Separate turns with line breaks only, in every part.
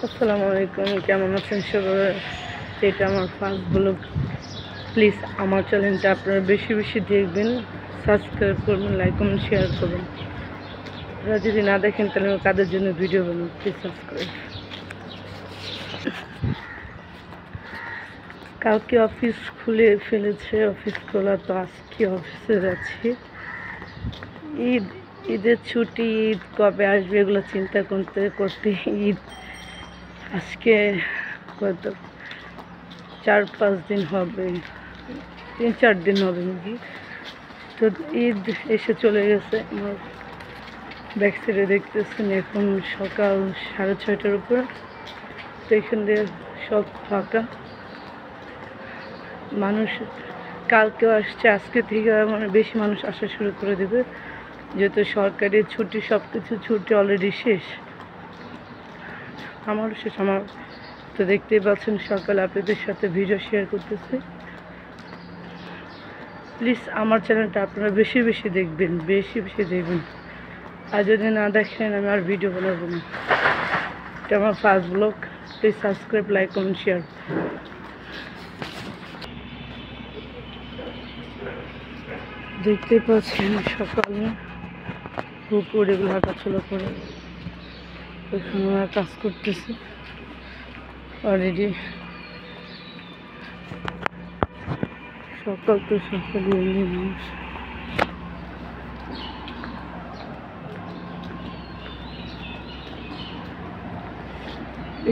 আসসালামু আলাইকুম, কেমন আছেন সবাই? এটা আমার ফার্স্ট ব্লগ। প্লিজ আমার চ্যানেলটা আপনারা বেশি বেশি দেখবেন, সাবস্ক্রাইব করবেন, লাইক কমেন্ট শেয়ার করবেন। আপনারা যদি না দেখেন তাহলে আমি কাদের জন্য ভিডিও বানাবো? Please subscribe. কালকে অফিস খুলে ফেলেছে, অফিস খোলা, তো আজকে অফিসে যাচ্ছি। ঈদের ছুটি, ঈদ কবে আসবে এগুলো চিন্তা করতে করতে ঈদ আজকে কত 4-5 দিন হবে, 3-4 দিন হবে নাকি। তো ঈদ এসে চলে গেছে। আমার ব্যাক সাইডে দেখতেছেন এখন সকাল 6:30টার উপর। তো এখান দিয়ে সব ফাঁকা, মানুষ কালকেও আসছে, আজকে থেকে মানে বেশি মানুষ আসা শুরু করে দেবে, যেহেতু সরকারি ছুটি, সব কিছু ছুটি অলরেডি শেষ। আমারও শেষ। আমার তো দেখতেই পাচ্ছেন সকালে আপনাদের সাথে ভিডিও শেয়ার করতেছি। প্লিজ আমার চ্যানেলটা আপনারা বেশি বেশি দেখবেন, বেশি বেশি দেখবেন। আর যদি না দেখেন আমি আর ভিডিও বানাবো না। এটা আমার first blog. Please subscribe, like comment share. দেখতেই পাচ্ছেন সকালে পুকুর এগুলো হাঁটাচলা করে এখানে কাজ করতেছে অলরেডি। সকাল তো সকালে এমনি মানুষ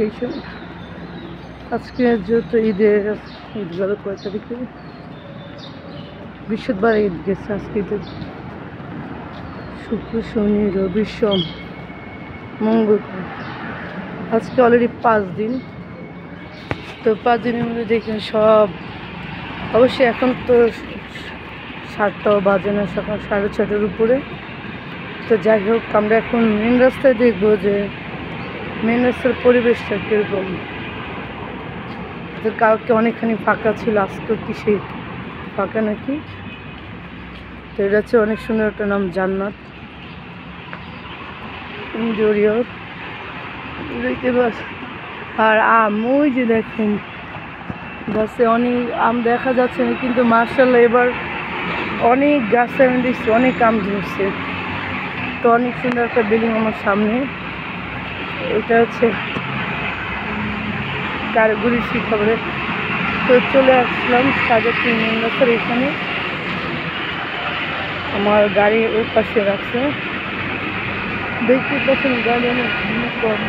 এইসব। আজকে যেহেতু ঈদ গেল কয় তারিখে, বৃহস্পতিবার ঈদ গেছে। আজকে শুক্র, শনি, রবি, সোম, মঙ্গল, আজকে অলরেডি 5 দিন। তো 5 দিনের মধ্যে দেখেন সব, অবশ্যই এখন তো 7টাও বাজে না, সকাল 6:30টার উপরে। তো যাই হোক, আমরা এখন মেন রাস্তায় দেখবো যে মেন রাস্তার পরিবেশটা কীরকম। কালকে অনেকখানি ফাঁকা ছিল, আজকে কি সেই ফাঁকা নাকি। তো এটা হচ্ছে অনেক সুন্দর একটা নাম, জান্নাত ইন্টেরিয়র। দেখতে পাচ্ছ, আর আম ওই যে দেখেন গাছে অনেক আম দেখা যাচ্ছে না, কিন্তু মার্শাল্লাহ এবার অনেক গাছে আমি দেখছি অনেক আম ধরছে। তো অনেক সুন্দর একটা বিল্ডিং আমার সামনে। এটা হচ্ছে কারিগরি শিক্ষকের। তো চলে আসলাম সাজাপুর মেন রাস্তার এখানে। আমার গাড়ি ওই পাশে রাখছে, দেখতে পাচ্ছেন গাড়ি অনেক কম।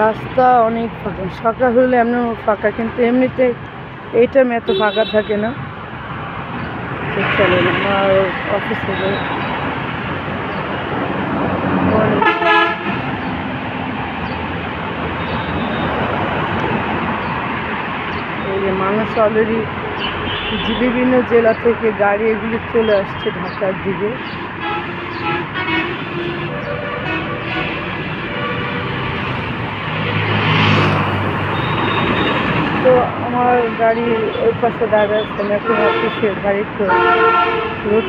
রাস্তা অনেক ফাঁকা, সকাল হলে এমনি ফাঁকা, কিন্তু এমনিতে এই টাইমে এত ফাঁকা থাকে না। চলেন আমার অফিসে যাই। এই যে মানুষ অলরেডি বিভিন্ন জেলা থেকে গাড়ি এগুলি চলে আসছে ঢাকার দিকে। তো আমার গাড়ি ওই পাশে দাঁড়িয়ে আছে, আমি এখন অফিসে গাড়িতে রোড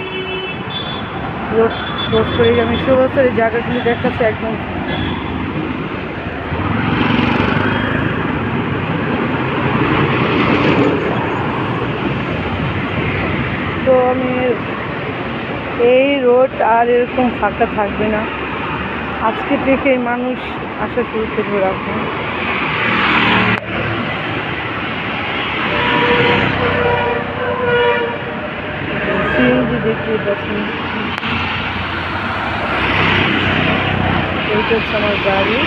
রোড রোড করে আমি সবসময় এই জায়গাগুলি দেখাচ্ছি একদম। তো আমি এই রোড আর এরকম ফাঁকা থাকবে না, আজকে থেকে মানুষ আসা শুরু করবে। রাখুন সিএনজি দেখতে পাচ্ছেন, এইটা হচ্ছে আমার গাড়ি।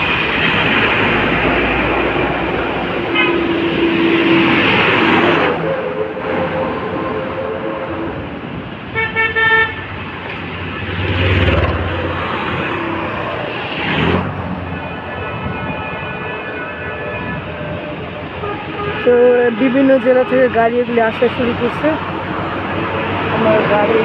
তো বিভিন্ন জেলা থেকে গাড়ি এগুলি আসা শুরু করছে। আমার গাড়ি